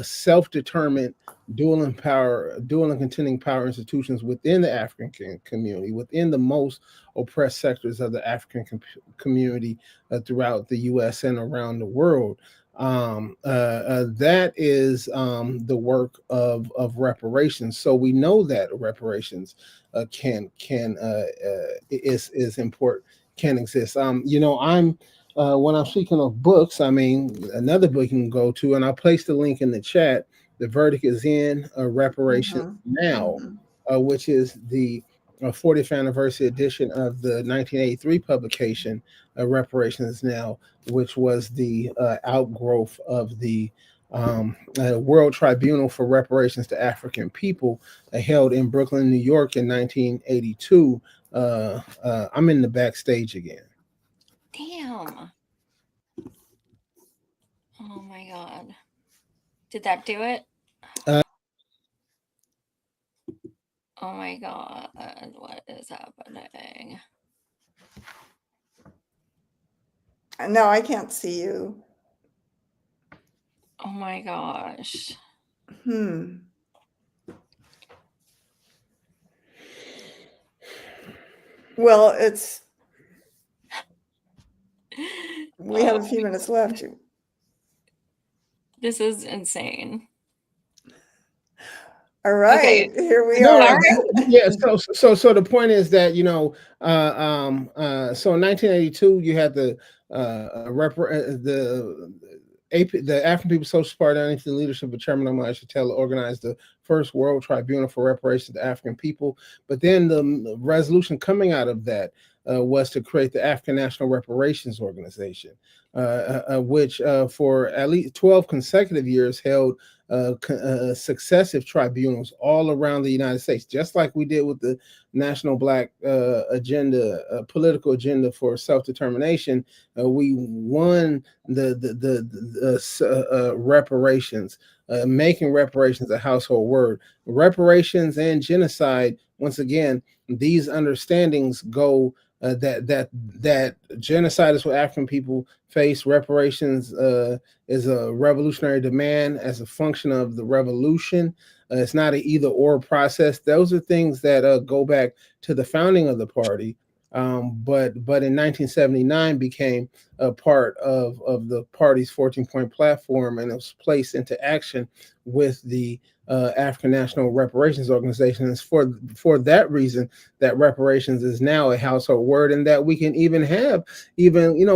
self-determined dual and contending power institutions within the African community, within the most oppressed sectors of the African community throughout the U.S. and around the world. That is the work of reparations. So we know that reparations is important, can exist. I'm when I'm speaking of books, I mean another book you can go to, and I'll place the link in the chat. The Verdict is in, Reparations Now, which is the 40th anniversary edition of the 1983 publication, Reparations Now, which was the outgrowth of the World Tribunal for Reparations to African People, held in Brooklyn, New York in 1982. I'm in the backstage again. Damn. Oh my God. Did that do it? Oh my God. What is happening? No, I can't see you. Oh my gosh. Well, we have a few minutes left. This is insane. All right, Okay. here we No, are. yeah. So the point is that so in 1982 you had the African People's Social Party underneath the leadership of Chairman Omar Shatella organized the first World Tribunal for Reparations to African People. But then the resolution coming out of that was to create the African National Reparations Organization, which for at least 12 consecutive years held successive tribunals all around the United States, just like we did with the National Black Agenda, political agenda for self-determination. We won the reparations, making reparations a household word. Reparations and genocide, once again, these understandings go that genocide is what African people face. Reparations is a revolutionary demand as a function of the revolution. It's not an either or process. Those are things that go back to the founding of the party. But in 1979 became a part of the party's 14-point platform, and it was placed into action with the African National Reparations Organization. And it's for that reason that reparations is now a household word, and that we can even have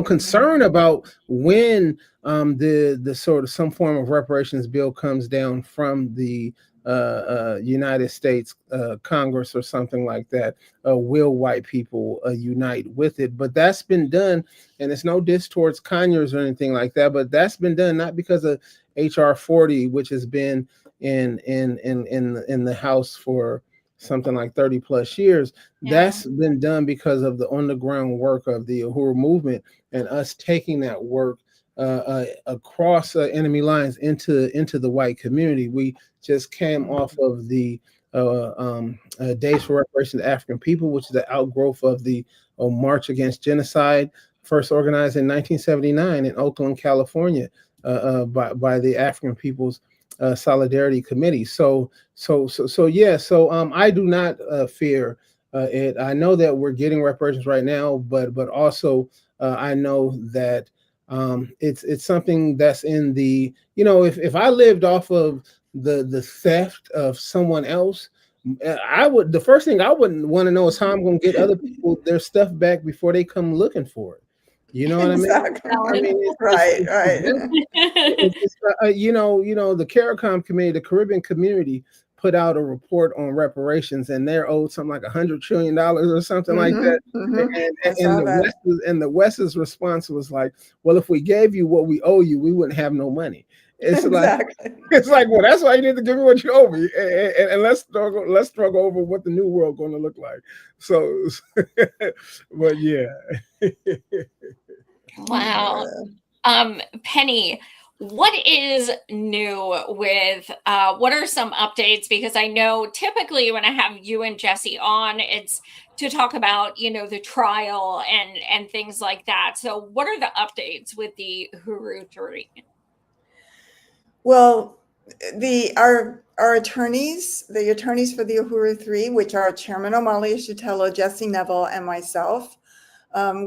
concern about when the sort of some form of reparations bill comes down from the United States Congress or something like that. Will white people unite with it? But that's been done, and it's no diss towards Conyers or anything like that. But that's been done not because of HR 40, which has been in the House for something like 30 plus years. Yeah. That's been done because of the underground work of the Uhuru movement and us taking that work across enemy lines into the white community. We just came off of the Days for Reparation to African People, which is the outgrowth of the March Against Genocide, first organized in 1979 in Oakland, California, by the African People's Solidarity Committee. So I do not fear it. I know that we're getting reparations right now, but also I know that it's something that's in the, if I lived off of the theft of someone else, the first thing I wouldn't want to know is how I'm going to get other people their stuff back before they come looking for it. You know what Exactly. I mean? Right. The CARICOM committee, the Caribbean community, put out a report on reparations, and they're owed something like $100 trillion or something like that. And the West's response was like, well, if we gave you what we owe you, we wouldn't have no money. It's like, well, that's why you need to give me what you owe me, and let's struggle over what the new world going to look like. So, but yeah. Wow. Penny, what is new with what are some updates? Because I know typically when I have you and Jesse on, it's to talk about, you know, the trial and things like that. So what are the updates with the Uhuru 3? Well, our attorneys, the attorneys for the Uhuru Three, which are Chairman Omali Yeshitela, Jesse Neville, and myself,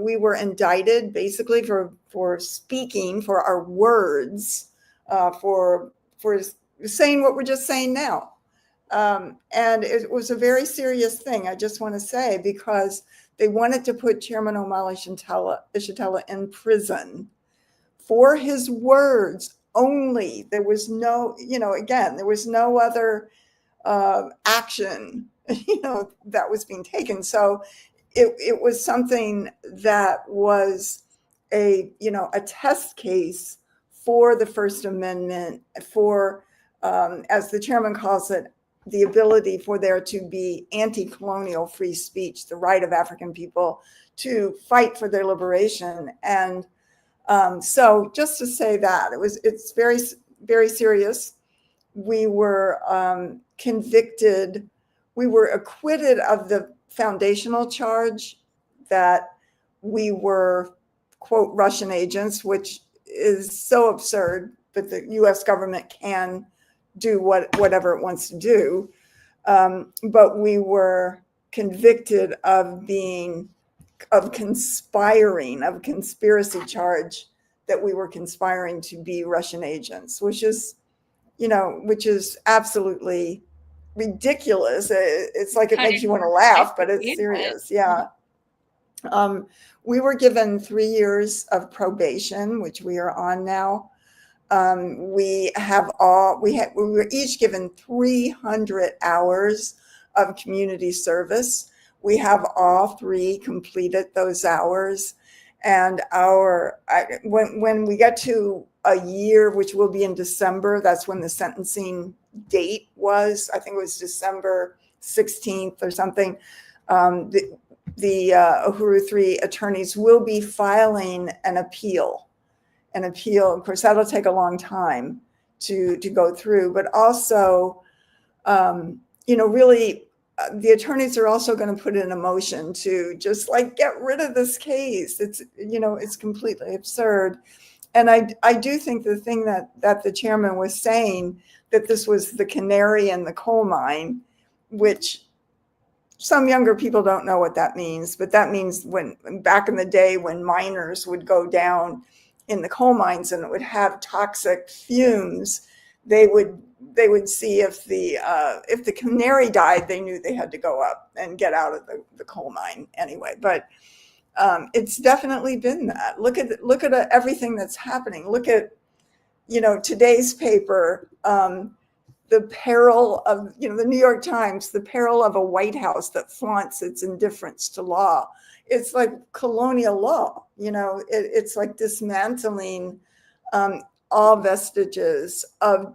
we were indicted basically for speaking, for our words, for saying what we're just saying now. And it was a very serious thing, I just want to say, because they wanted to put Chairman Omali Yeshitela in prison for his words only. There was no, again, there was no other action, that was being taken. So it was something that was a test case for the First Amendment, for, as the chairman calls it, the ability for there to be anti-colonial free speech, the right of African people to fight for their liberation. And so just to say that it's very, very serious. We were convicted. We were acquitted of the foundational charge that we were, quote, Russian agents, which is so absurd, but the US government can do whatever it wants to do. But we were convicted of conspiring, of conspiracy charge, that we were conspiring to be Russian agents, which is absolutely ridiculous. It's like it Kind makes of you want to I laugh, but it's believe it. serious. Yeah. We were given 3 years of probation, which we are on now. We were each given 300 hours of community service. We have all 3 completed those hours. And when we get to a year, which will be in December, that's when the sentencing date was. I think it was December 16th or something. The Uhuru 3 attorneys will be filing an appeal. Of course, that'll take a long time to go through, but also, really, the attorneys are also going to put in a motion to just like get rid of this case. It's completely absurd. And I do think the thing that the chairman was saying, that this was the canary in the coal mine, which some younger people don't know what that means, but that means when back in the day when miners would go down in the coal mines and it would have toxic fumes, they would see if the canary died, they knew they had to go up and get out of the coal mine anyway. But it's definitely been that. Look at everything that's happening. Look at today's paper. The peril of, the New York Times, the peril of a White House that flaunts its indifference to law. It's like colonial law, it's like dismantling all vestiges of,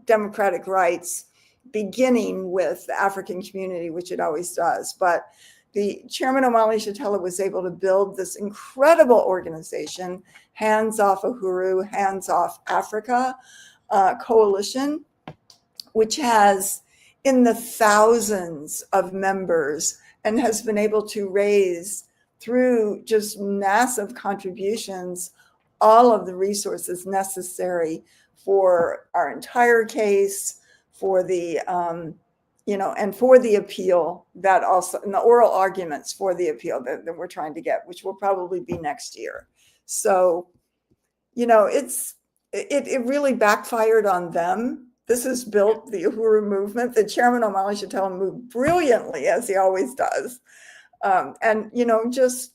democratic rights, beginning with the African community, which it always does. But the chairman Omali Yeshitela was able to build this incredible organization, Hands Off Uhuru, Hands Off Africa coalition, which has in the thousands of members and has been able to raise, through just massive contributions, all of the resources necessary for our entire case, for the and for the appeal, that also, and the oral arguments for the appeal that we're trying to get, which will probably be next year. So it really backfired on them. This has built the Uhuru movement. The chairman Omali Yeshitela moved brilliantly, as he always does, and just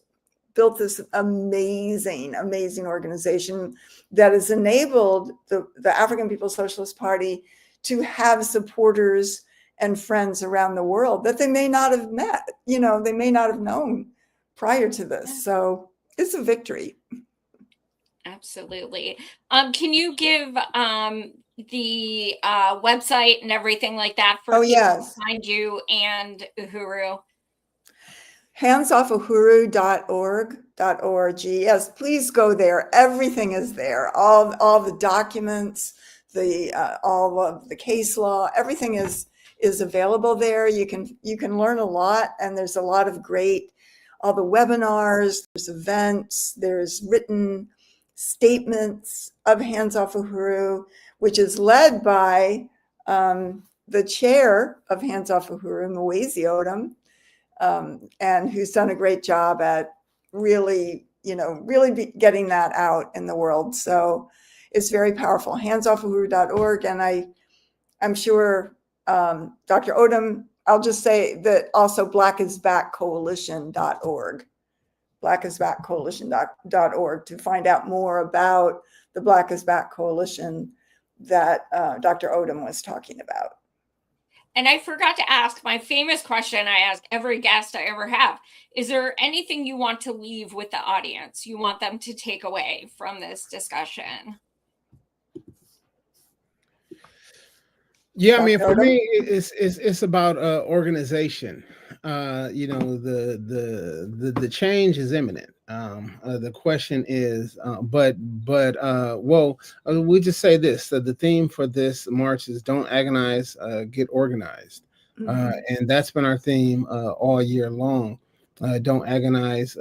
built this amazing organization that has enabled the African People's Socialist Party to have supporters and friends around the world that they may not have met, they may not have known prior to this. So it's a victory. Absolutely. Can you give the website and everything like that for people yes. to find you and Uhuru? handsoffahuru.org. Yes, please go there. Everything is there. All the documents, all of the case law, everything is available there. You can learn a lot, and there's a lot of great, all the webinars, there's events, there's written statements of Hands Off Uhuru, which is led by the chair of Hands Off Uhuru, Muwezi Odom, and who's done a great job at really getting that out in the world. So it's very powerful. Handsoffahuru.org. And I'm sure Dr. Odom, I'll just say that also blackisbackcoalition.org, blackisbackcoalition.org, to find out more about the Black is Back Coalition that Dr. Odom was talking about. And I forgot to ask my famous question I ask every guest I ever have. Is there anything you want to leave with the audience? You want them to take away from this discussion? Yeah, I mean, for me, it's about organization. The change is imminent. The question is, we just say this: the theme for this march is "Don't agonize, get organized," and that's been our theme all year long. Don't agonize,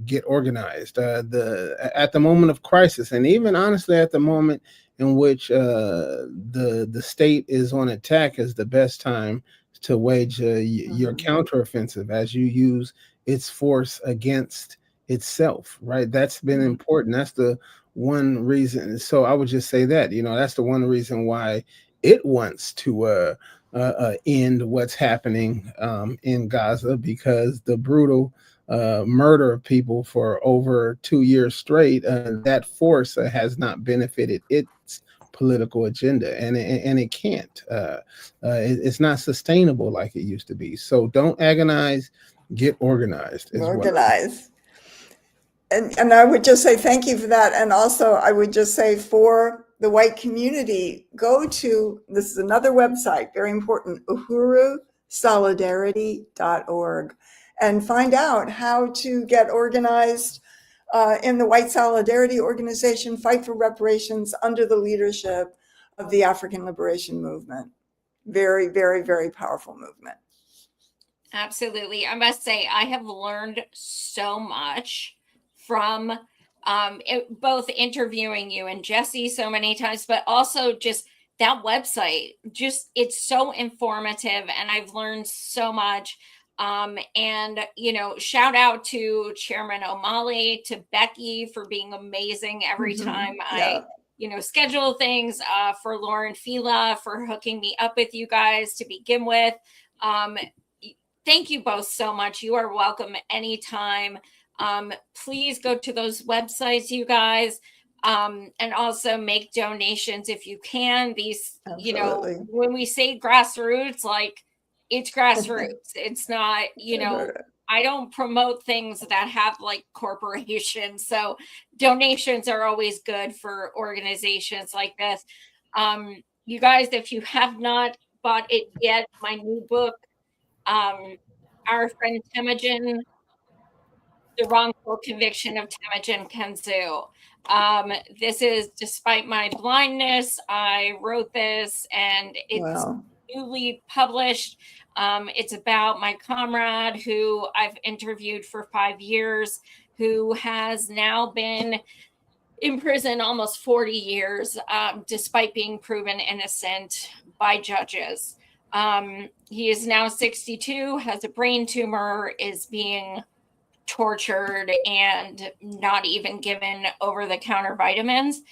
get organized. At the moment of crisis, and even honestly, at the moment in which the state is on attack, is the best time to wage your counteroffensive as you use its force against itself, right? That's been important. That's the one reason. So I would just say that, that's the one reason why it wants to end what's happening in Gaza, because the brutal murder of people for over 2 years straight, that force has not benefited its political agenda, and it can't. It's not sustainable like it used to be. So don't agonize, get organized. Organize. And I would just say thank you for that. And also, I would just say for the white community, go to, this is another website, very important, uhurusolidarity.org, and find out how to get organized in the White Solidarity Organization, fight for reparations under the leadership of the African Liberation Movement. Very, very, very powerful movement. Absolutely. I must say, I have learned so much from both interviewing you and Jesse so many times, but also just that website. Just, it's so informative, and I've learned so much. And shout out to Chairman O'Malley, to Becky for being amazing every time I schedule things, for Lauren Fila for hooking me up with you guys to begin with. Thank you both so much. You are welcome anytime. Please go to those websites, you guys, and also make donations if you can. These, Absolutely. when we say grassroots, like, it's grassroots. It's not, I don't promote things that have like corporations. So donations are always good for organizations like this. You guys, if you have not bought it yet, my new book, our friend Temujin, The Wrongful Conviction of Temujin Kenzu. This is, despite my blindness, I wrote this, and it's newly published. It's about my comrade who I've interviewed for 5 years, who has now been in prison almost 40 years, despite being proven innocent by judges. He is now 62, has a brain tumor, is being tortured and not even given over-the-counter vitamins.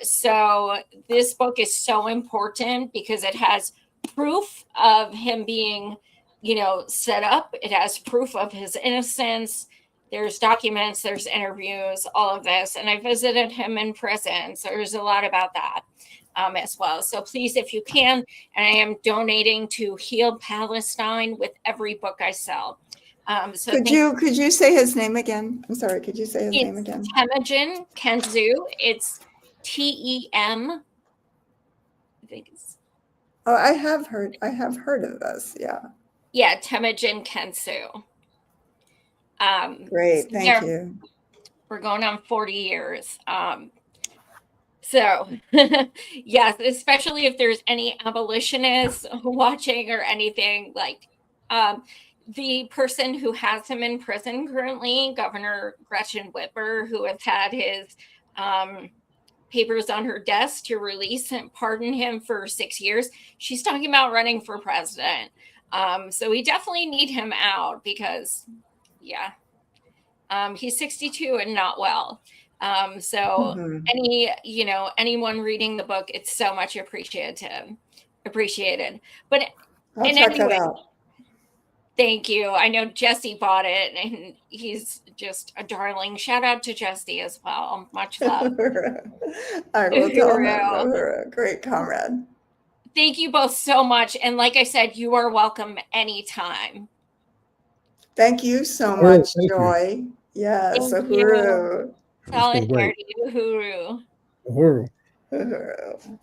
So this book is so important because it has proof of him being, set up. It has proof of his innocence. There's documents, there's interviews, all of this. And I visited him in prison. So there's a lot about that as well. So please, if you can, and I am donating to Heal Palestine with every book I sell. So could you say his name again? I'm sorry. Could you say his name again? Temujin Kenzu. It's TEM. I think it's. Oh, I have heard of this. Yeah. Yeah, Temujin Kenzu. Great, thank yeah, you. we're going on 40 years. So, yes, especially if there's any abolitionists watching or anything, like the person who has him in prison currently, Governor Gretchen Whitmer, who has had his papers on her desk to release and pardon him for 6 years, she's talking about running for president. So we definitely need him out because, yeah, he's 62 and not well. So Mhm. anyone reading the book, it's so much appreciated. But I'll in check any that way, out. thank you. I know Jesse bought it and he's just a darling. Shout out to Jesse as well. Much love. I will tell him. Uhuru. Uhuru, great comrade. Thank you both so much. And like I said, you are welcome anytime. Thank you so Oh, much, thank you. Joy. Yes, Thank you. Uhuru. This was great. Solidarity, Uhuru. Uhuru. Uhuru.